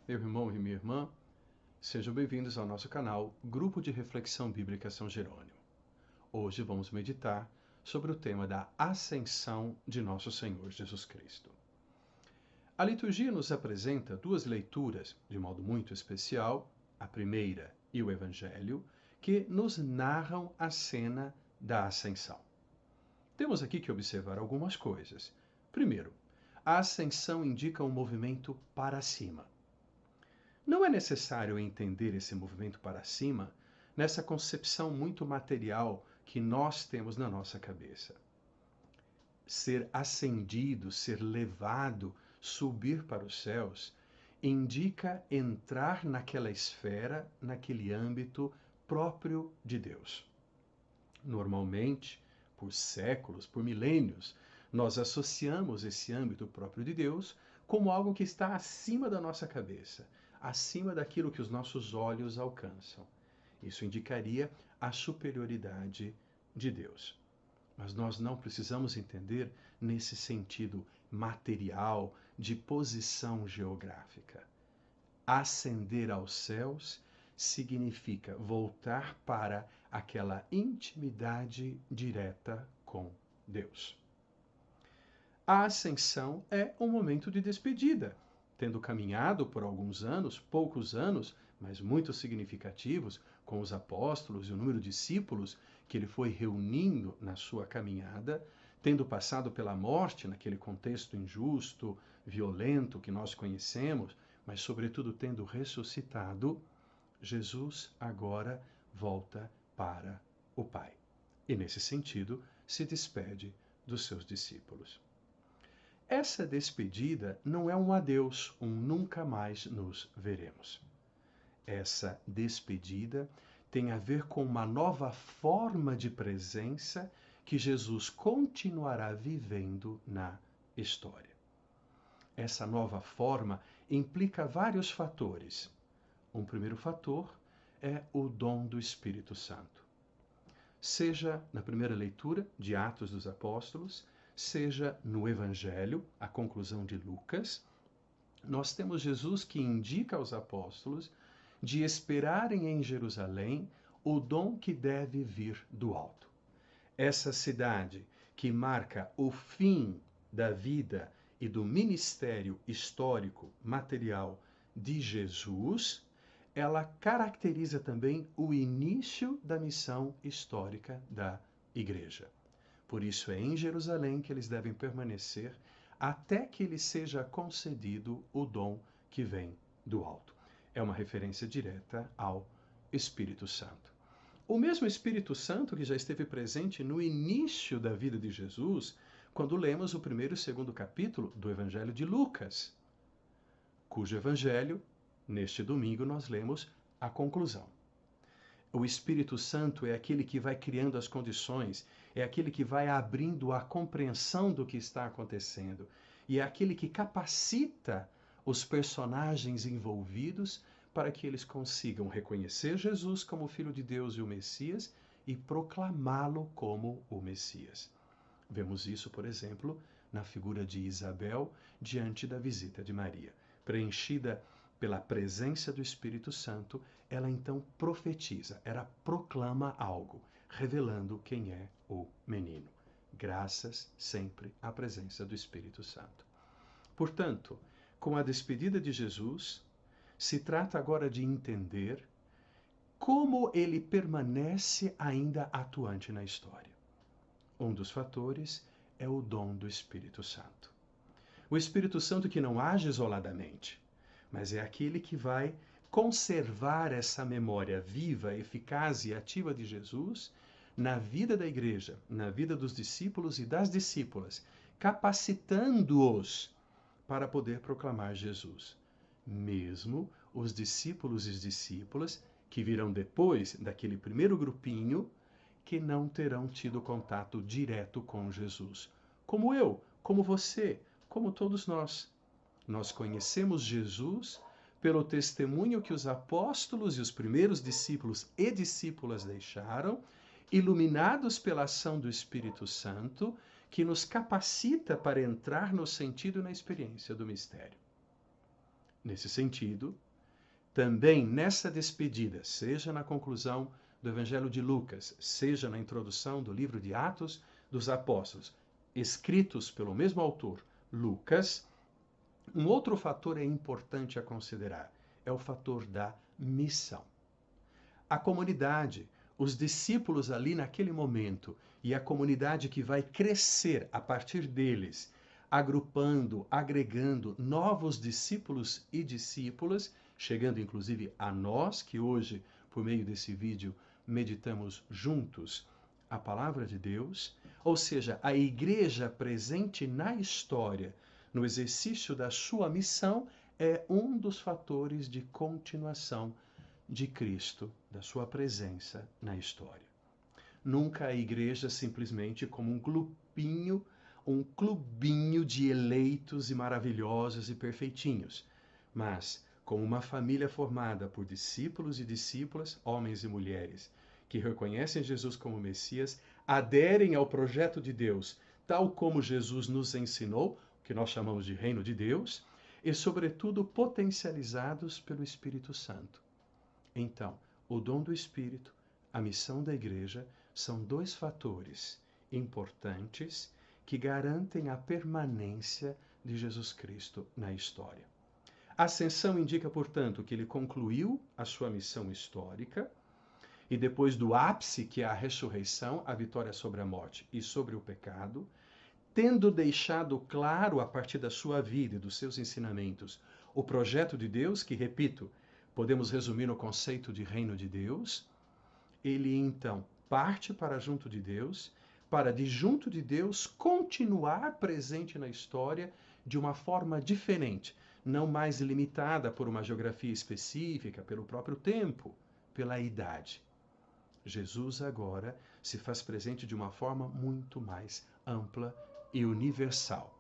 meu irmão e minha irmã, sejam bem-vindos ao nosso canal Grupo de Reflexão Bíblica São Jerônimo. Hoje vamos meditar sobre o tema da Ascensão de Nosso Senhor Jesus Cristo. A liturgia nos apresenta duas leituras, de modo muito especial, a primeira e o Evangelho, que nos narram a cena da Ascensão. Temos aqui que observar algumas coisas. Primeiro, a ascensão indica um movimento para cima. Não é necessário entender esse movimento para cima nessa concepção muito material que nós temos na nossa cabeça. Ser ascendido, ser levado, subir para os céus, indica entrar naquela esfera, naquele âmbito próprio de Deus. Normalmente, por séculos, por milênios, nós associamos esse âmbito próprio de Deus como algo que está acima da nossa cabeça, acima daquilo que os nossos olhos alcançam. Isso indicaria a superioridade de Deus. Mas nós não precisamos entender nesse sentido material de posição geográfica. Ascender aos céus significa voltar para aquela intimidade direta com Deus. A ascensão é um momento de despedida. Tendo caminhado por alguns anos, poucos anos, mas muito significativos, com os apóstolos e o número de discípulos que ele foi reunindo na sua caminhada, tendo passado pela morte naquele contexto injusto, violento que nós conhecemos, mas sobretudo tendo ressuscitado, Jesus agora volta para o Pai. E nesse sentido, se despede dos seus discípulos. Essa despedida não é um adeus, um nunca mais nos veremos. Essa despedida tem a ver com uma nova forma de presença que Jesus continuará vivendo na história. Essa nova forma implica vários fatores. Um primeiro fator é o dom do Espírito Santo. Seja na primeira leitura de Atos dos Apóstolos, seja no Evangelho, a conclusão de Lucas, nós temos Jesus que indica aos apóstolos de esperarem em Jerusalém o dom que deve vir do alto. Essa cidade que marca o fim da vida e do ministério histórico, material de Jesus, ela caracteriza também o início da missão histórica da Igreja. Por isso é em Jerusalém que eles devem permanecer até que lhes seja concedido o dom que vem do alto. É uma referência direta ao Espírito Santo. O mesmo Espírito Santo que já esteve presente no início da vida de Jesus, quando lemos o primeiro e segundo capítulo do Evangelho de Lucas, cujo Evangelho, neste domingo, nós lemos a conclusão. O Espírito Santo é aquele que vai criando as condições, é aquele que vai abrindo a compreensão do que está acontecendo, e é aquele que capacita os personagens envolvidos para que eles consigam reconhecer Jesus como o Filho de Deus e o Messias e proclamá-lo como o Messias. Vemos isso, por exemplo, na figura de Isabel diante da visita de Maria. Preenchida pela presença do Espírito Santo, ela então profetiza, ela proclama algo, revelando quem é o menino. Graças sempre à presença do Espírito Santo. Portanto, com a despedida de Jesus, se trata agora de entender como ele permanece ainda atuante na história. Um dos fatores é o dom do Espírito Santo. O Espírito Santo que não age isoladamente, mas é aquele que vai conservar essa memória viva, eficaz e ativa de Jesus na vida da igreja, na vida dos discípulos e das discípulas, capacitando-os para poder proclamar Jesus. Mesmo os discípulos e discípulas que virão depois daquele primeiro grupinho que não terão tido contato direto com Jesus. Como eu, como você, como todos nós. Nós conhecemos Jesus pelo testemunho que os apóstolos e os primeiros discípulos e discípulas deixaram, iluminados pela ação do Espírito Santo, que nos capacita para entrar no sentido e na experiência do mistério. Nesse sentido, também nessa despedida, seja na conclusão do Evangelho de Lucas, seja na introdução do livro de Atos dos Apóstolos, escritos pelo mesmo autor, Lucas, um outro fator é importante a considerar, é o fator da missão. A comunidade, os discípulos ali naquele momento e a comunidade que vai crescer a partir deles, agrupando, agregando novos discípulos e discípulas, chegando inclusive a nós que hoje, por meio desse vídeo, meditamos juntos a palavra de Deus, ou seja, a igreja presente na história, no exercício da sua missão, é um dos fatores de continuação de Cristo, da sua presença na história. Nunca a igreja simplesmente como um clubinho de eleitos e maravilhosos e perfeitinhos, mas como uma família formada por discípulos e discípulas, homens e mulheres, que reconhecem Jesus como Messias, aderem ao projeto de Deus, tal como Jesus nos ensinou, que nós chamamos de Reino de Deus, e, sobretudo, potencializados pelo Espírito Santo. Então, o dom do Espírito, a missão da igreja, são dois fatores importantes que garantem a permanência de Jesus Cristo na história. A ascensão indica, portanto, que ele concluiu a sua missão histórica e depois do ápice, que é a ressurreição, a vitória sobre a morte e sobre o pecado, tendo deixado claro a partir da sua vida e dos seus ensinamentos o projeto de Deus, que, repito, podemos resumir no conceito de reino de Deus, ele então parte para junto de Deus, para de junto de Deus continuar presente na história de uma forma diferente, não mais limitada por uma geografia específica, pelo próprio tempo, pela idade. Jesus agora se faz presente de uma forma muito mais ampla e universal,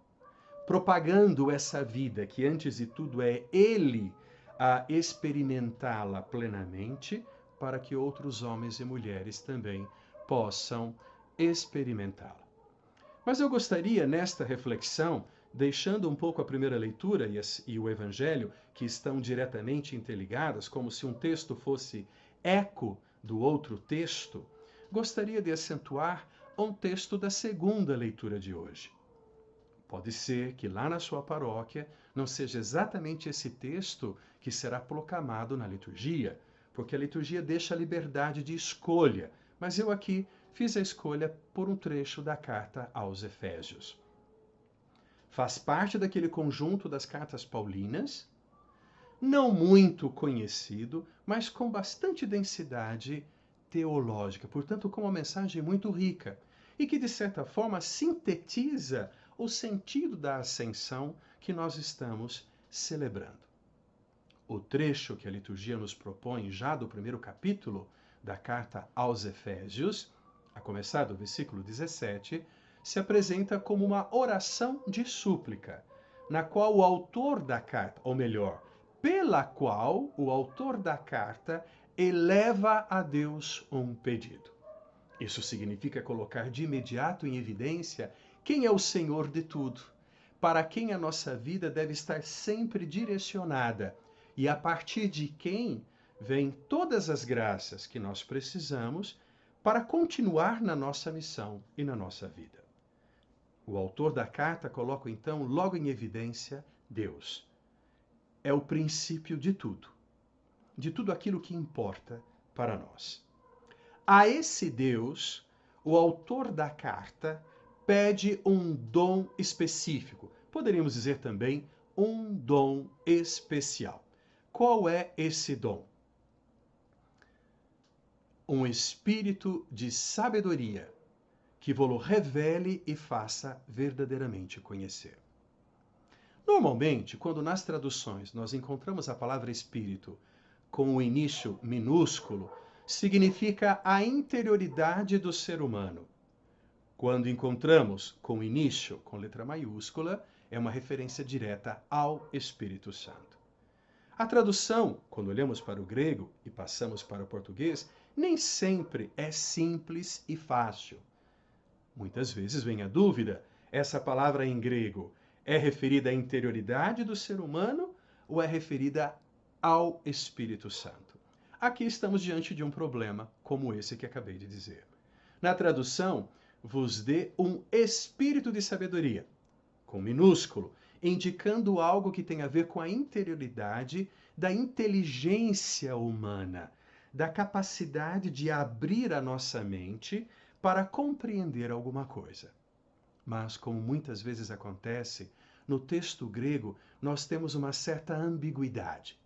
propagando essa vida que, antes de tudo, é Ele a experimentá-la plenamente, para que outros homens e mulheres também possam experimentá-la. Mas eu gostaria, nesta reflexão, deixando um pouco a primeira leitura e o Evangelho, que estão diretamente interligadas, como se um texto fosse eco do outro texto, gostaria de acentuar um texto da segunda leitura de hoje. Pode ser que lá na sua paróquia não seja exatamente esse texto que será proclamado na liturgia, porque a liturgia deixa a liberdade de escolha, mas eu aqui fiz a escolha por um trecho da carta aos Efésios. Faz parte daquele conjunto das cartas paulinas, não muito conhecido, mas com bastante densidade teológica, portanto, com uma mensagem muito rica e que, de certa forma, sintetiza o sentido da ascensão que nós estamos celebrando. O trecho que a liturgia nos propõe já do primeiro capítulo da carta aos Efésios, a começar do versículo 17, se apresenta como uma oração de súplica, na qual o autor da carta, ou melhor, pela qual o autor da carta eleva a Deus um pedido. Isso significa colocar de imediato em evidência quem é o Senhor de tudo, para quem a nossa vida deve estar sempre direcionada e a partir de quem vêm todas as graças que nós precisamos para continuar na nossa missão e na nossa vida. O autor da carta coloca então logo em evidência Deus. É o princípio de tudo aquilo que importa para nós. A esse Deus, o autor da carta pede um dom específico. Poderíamos dizer também um dom especial. Qual é esse dom? Um espírito de sabedoria que vos revele e faça verdadeiramente conhecer. Normalmente, quando nas traduções nós encontramos a palavra espírito com o início minúsculo, significa a interioridade do ser humano. Quando encontramos com o início com letra maiúscula, é uma referência direta ao Espírito Santo. A tradução, quando olhamos para o grego e passamos para o português, nem sempre é simples e fácil. Muitas vezes vem a dúvida, essa palavra em grego é referida à interioridade do ser humano ou é referida ao Espírito Santo? Aqui estamos diante de um problema como esse que acabei de dizer. Na tradução, vos dê um espírito de sabedoria, com minúsculo, indicando algo que tem a ver com a interioridade da inteligência humana, da capacidade de abrir a nossa mente para compreender alguma coisa. Mas, como muitas vezes acontece, no texto grego nós temos uma certa ambiguidade.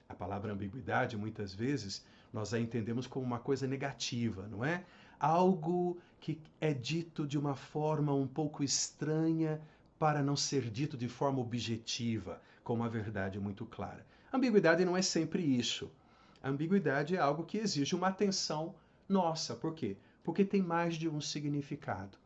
A palavra ambiguidade, muitas vezes, nós a entendemos como uma coisa negativa, não é? Algo que é dito de uma forma um pouco estranha para não ser dito de forma objetiva, com uma verdade muito clara. Ambiguidade não é sempre isso. A ambiguidade é algo que exige uma atenção nossa. Por quê? Porque tem mais de um significado.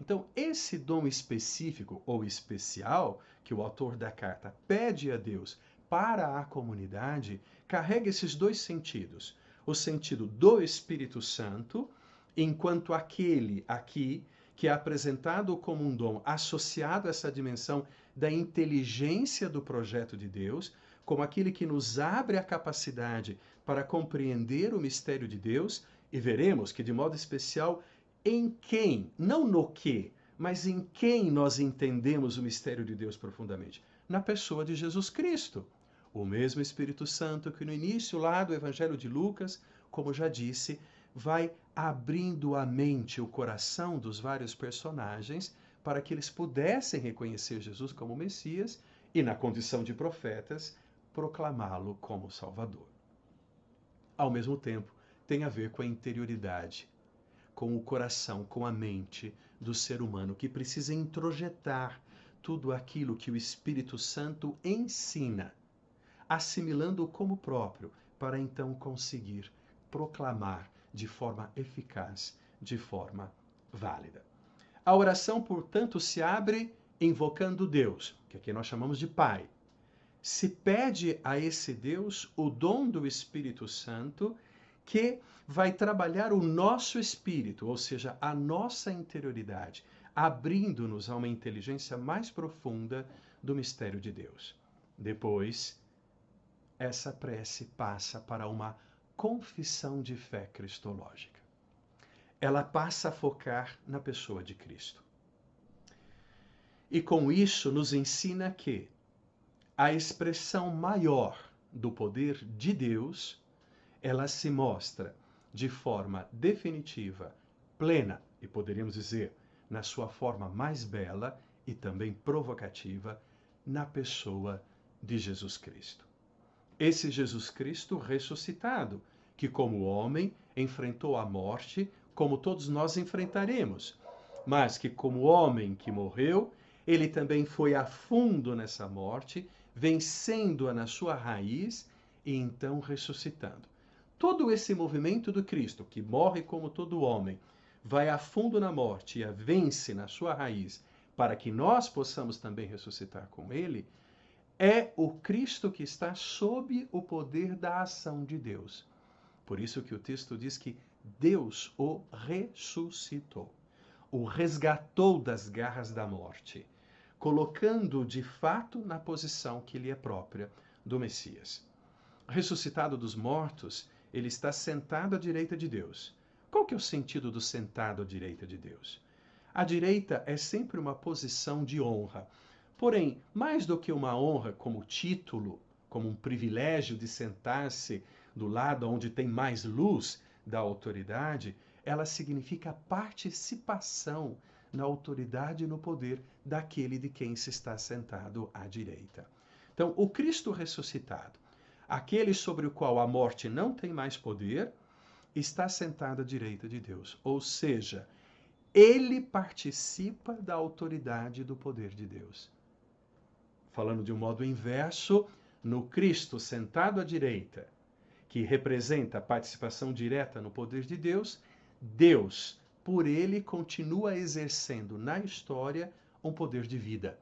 Então, esse dom específico ou especial que o autor da carta pede a Deus para a comunidade carrega esses dois sentidos. O sentido do Espírito Santo, enquanto aquele aqui que é apresentado como um dom associado a essa dimensão da inteligência do projeto de Deus, como aquele que nos abre a capacidade para compreender o mistério de Deus, e veremos que, de modo especial, em quem, não no que, mas em quem nós entendemos o mistério de Deus profundamente? Na pessoa de Jesus Cristo. O mesmo Espírito Santo que no início lá do Evangelho de Lucas, como já disse, vai abrindo a mente, o coração dos vários personagens para que eles pudessem reconhecer Jesus como Messias e, na condição de profetas, proclamá-lo como Salvador. Ao mesmo tempo, tem a ver com a interioridade, com o coração, com a mente do ser humano, que precisa introjetar tudo aquilo que o Espírito Santo ensina, assimilando-o como próprio, para então conseguir proclamar de forma eficaz, de forma válida. A oração, portanto, se abre invocando Deus, que aqui nós chamamos de Pai. Se pede a esse Deus o dom do Espírito Santo, que vai trabalhar o nosso espírito, ou seja, a nossa interioridade, abrindo-nos a uma inteligência mais profunda do mistério de Deus. Depois, essa prece passa para uma confissão de fé cristológica. Ela passa a focar na pessoa de Cristo. E com isso nos ensina que a expressão maior do poder de Deus, ela se mostra de forma definitiva, plena, e poderíamos dizer, na sua forma mais bela e também provocativa, na pessoa de Jesus Cristo. Esse Jesus Cristo ressuscitado, que como homem enfrentou a morte, como todos nós enfrentaremos, mas que como homem que morreu, ele também foi a fundo nessa morte, vencendo-a na sua raiz e então ressuscitando. Todo esse movimento do Cristo, que morre como todo homem, vai a fundo na morte e a vence na sua raiz, para que nós possamos também ressuscitar com ele, é o Cristo que está sob o poder da ação de Deus. Por isso que o texto diz que Deus o ressuscitou, o resgatou das garras da morte, colocando-o de fato na posição que lhe é própria do Messias. Ressuscitado dos mortos, ele está sentado à direita de Deus. Qual que é o sentido do sentado à direita de Deus? A direita é sempre uma posição de honra. Porém, mais do que uma honra como título, como um privilégio de sentar-se do lado onde tem mais luz da autoridade, ela significa participação na autoridade e no poder daquele de quem se está sentado à direita. Então, o Cristo ressuscitado, aquele sobre o qual a morte não tem mais poder, está sentado à direita de Deus. Ou seja, ele participa da autoridade e do poder de Deus. Falando de um modo inverso, no Cristo sentado à direita, que representa a participação direta no poder de Deus, Deus, por ele, continua exercendo na história um poder de vida.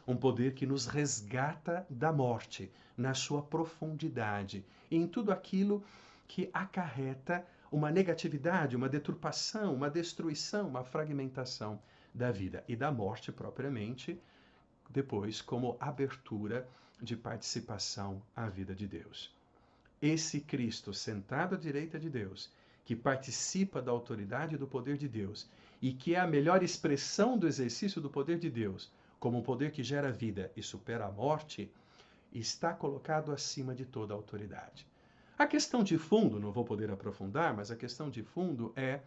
Um poder que nos resgata da morte, na sua profundidade, e em tudo aquilo que acarreta uma negatividade, uma deturpação, uma destruição, uma fragmentação da vida e da morte propriamente, depois como abertura de participação à vida de Deus. Esse Cristo sentado à direita de Deus, que participa da autoridade e do poder de Deus, e que é a melhor expressão do exercício do poder de Deus, como um poder que gera vida e supera a morte, está colocado acima de toda a autoridade. A questão de fundo, não vou poder aprofundar, mas a questão de fundo é: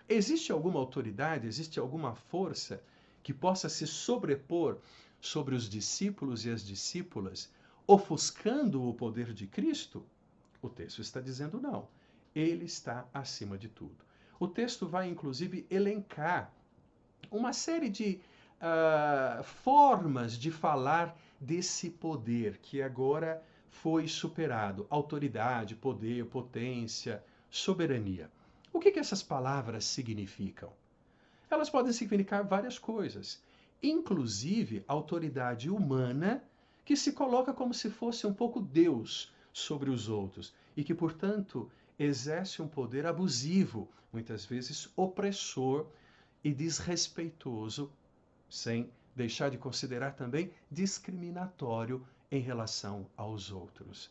existe alguma autoridade, existe alguma força que possa se sobrepor sobre os discípulos e as discípulas, ofuscando o poder de Cristo? O texto está dizendo não. Ele está acima de tudo. O texto vai, inclusive, elencar uma série de formas de falar desse poder que agora foi superado. Autoridade, poder, potência, soberania. O que essas palavras significam? Elas podem significar várias coisas, inclusive autoridade humana que se coloca como se fosse um pouco Deus sobre os outros e que, portanto, exerce um poder abusivo, muitas vezes opressor e desrespeitoso, sem deixar de considerar também discriminatório em relação aos outros.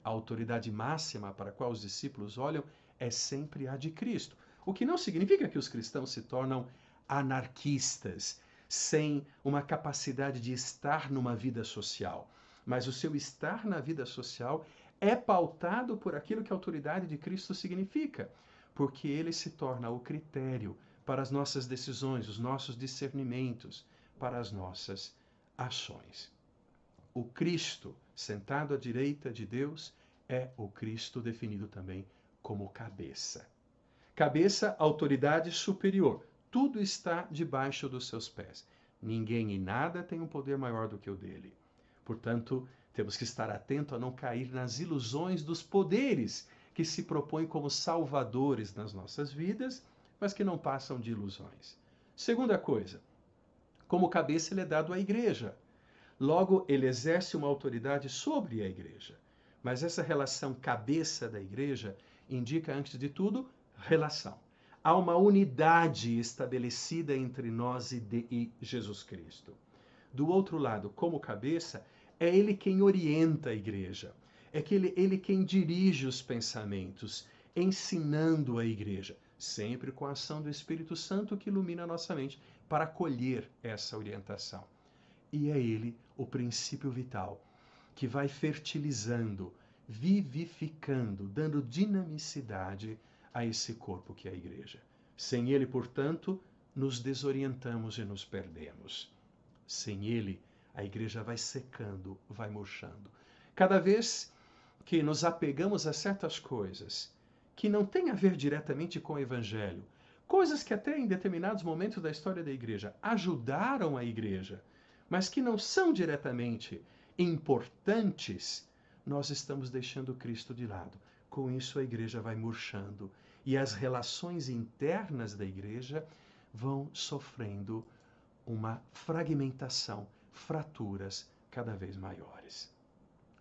A autoridade máxima para a qual os discípulos olham é sempre a de Cristo, o que não significa que os cristãos se tornam anarquistas, sem uma capacidade de estar numa vida social. Mas o seu estar na vida social é pautado por aquilo que a autoridade de Cristo significa, porque ele se torna o critério para as nossas decisões, os nossos discernimentos, para as nossas ações. O Cristo, sentado à direita de Deus, é o Cristo definido também como cabeça. Cabeça, autoridade superior. Tudo está debaixo dos seus pés. Ninguém e nada tem um poder maior do que o dele. Portanto, temos que estar atento a não cair nas ilusões dos poderes que se propõem como salvadores nas nossas vidas, mas que não passam de ilusões. Segunda coisa, como cabeça ele é dado à igreja. Logo, ele exerce uma autoridade sobre a igreja. Mas essa relação cabeça da igreja indica, antes de tudo, relação. Há uma unidade estabelecida entre nós e Jesus Cristo. Do outro lado, como cabeça, é ele quem orienta a igreja. É que ele quem dirige os pensamentos, ensinando a igreja, sempre com a ação do Espírito Santo que ilumina a nossa mente para acolher essa orientação. E é ele o princípio vital que vai fertilizando, vivificando, dando dinamicidade a esse corpo que é a igreja. Sem ele, portanto, nos desorientamos e nos perdemos. Sem ele, a igreja vai secando, vai murchando. Cada vez que nos apegamos a certas coisas que não têm a ver diretamente com o evangelho, coisas que até em determinados momentos da história da igreja ajudaram a igreja, mas que não são diretamente importantes, nós estamos deixando Cristo de lado. Com isso, a igreja vai murchando e as relações internas da igreja vão sofrendo uma fragmentação, fraturas cada vez maiores.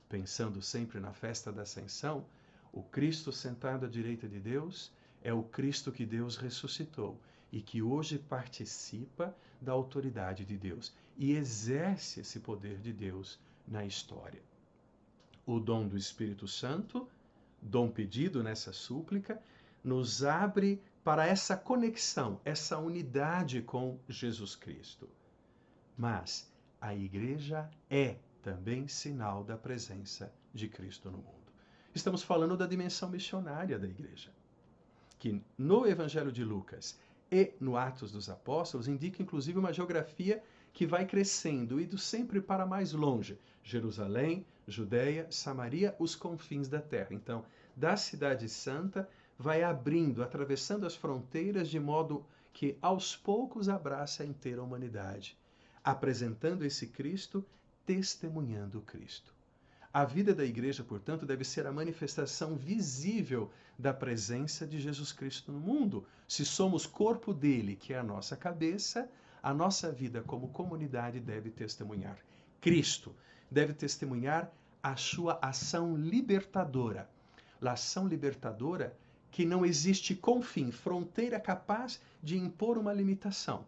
Pensando sempre na festa da Ascensão, o Cristo sentado à direita de Deus é o Cristo que Deus ressuscitou e que hoje participa da autoridade de Deus e exerce esse poder de Deus na história. O dom do Espírito Santo, dom pedido nessa súplica, nos abre para essa conexão, essa unidade com Jesus Cristo. Mas a igreja é também sinal da presença de Cristo no mundo. Estamos falando da dimensão missionária da igreja, que no Evangelho de Lucas e no Atos dos Apóstolos indica inclusive uma geografia que vai crescendo, indo sempre para mais longe. Jerusalém, Judeia, Samaria, os confins da terra. Então, da Cidade Santa, vai abrindo, atravessando as fronteiras de modo que aos poucos abraça a inteira humanidade, apresentando esse Cristo, testemunhando Cristo. A vida da igreja, portanto, deve ser a manifestação visível da presença de Jesus Cristo no mundo. Se somos corpo dele, que é a nossa cabeça, a nossa vida como comunidade deve testemunhar Cristo, deve testemunhar a sua ação libertadora. A ação libertadora que não existe confim, fronteira capaz de impor uma limitação,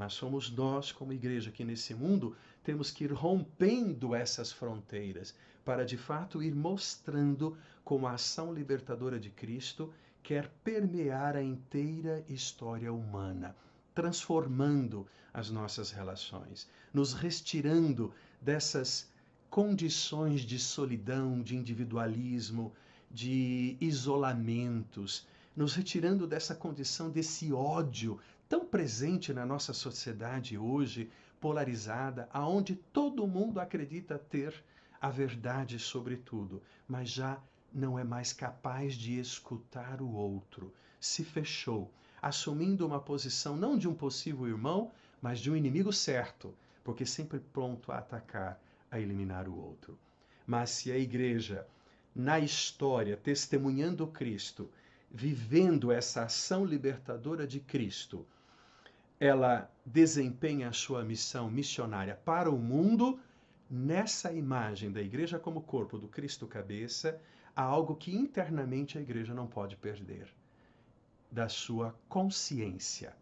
mas somos nós, como igreja, que nesse mundo temos que ir rompendo essas fronteiras para, de fato, ir mostrando como a ação libertadora de Cristo quer permear a inteira história humana, transformando as nossas relações, nos retirando dessas condições de solidão, de individualismo, de isolamentos, nos retirando dessa condição, desse ódio tão presente na nossa sociedade hoje, polarizada, aonde todo mundo acredita ter a verdade sobre tudo, mas já não é mais capaz de escutar o outro. Se fechou, assumindo uma posição não de um possível irmão, mas de um inimigo certo, porque sempre pronto a atacar, a eliminar o outro. Mas se a igreja, na história, testemunhando Cristo, vivendo essa ação libertadora de Cristo, ela desempenha a sua missão missionária para o mundo, nessa imagem da igreja como corpo do Cristo cabeça, há algo que internamente a igreja não pode perder, da sua consciência,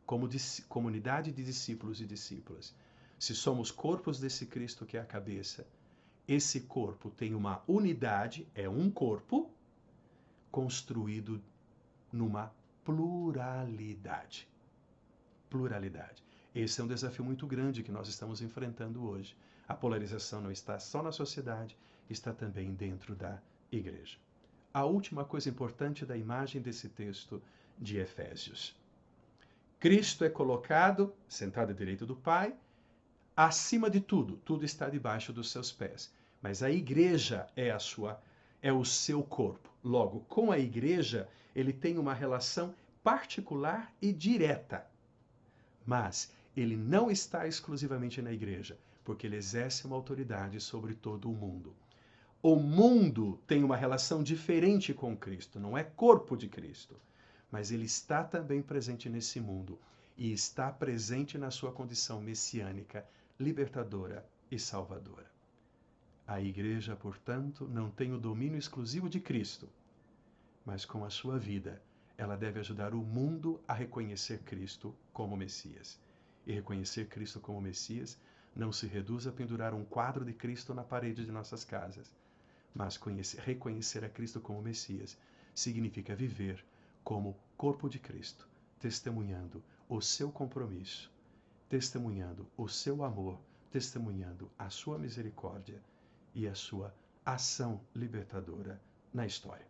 como comunidade de discípulos e discípulas. Se somos corpos desse Cristo que é a cabeça, esse corpo tem uma unidade, é um corpo, construído numa pluralidade. Pluralidade. Esse é um desafio muito grande que nós estamos enfrentando hoje. A polarização não está só na sociedade, está também dentro da igreja. A última coisa importante da imagem desse texto de Efésios. Cristo é colocado, sentado à direita do Pai, acima de tudo, tudo está debaixo dos seus pés. Mas a igreja é o seu corpo. Logo, com a igreja, ele tem uma relação particular e direta. Mas ele não está exclusivamente na igreja, porque ele exerce uma autoridade sobre todo o mundo. O mundo tem uma relação diferente com Cristo, não é corpo de Cristo, mas ele está também presente nesse mundo e está presente na sua condição messiânica, libertadora e salvadora. A igreja, portanto, não tem o domínio exclusivo de Cristo, mas com a sua vida, ela deve ajudar o mundo a reconhecer Cristo como Messias. E reconhecer Cristo como Messias não se reduz a pendurar um quadro de Cristo na parede de nossas casas, mas reconhecer a Cristo como Messias significa viver como corpo de Cristo, testemunhando o seu compromisso, testemunhando o seu amor, testemunhando a sua misericórdia e a sua ação libertadora na história.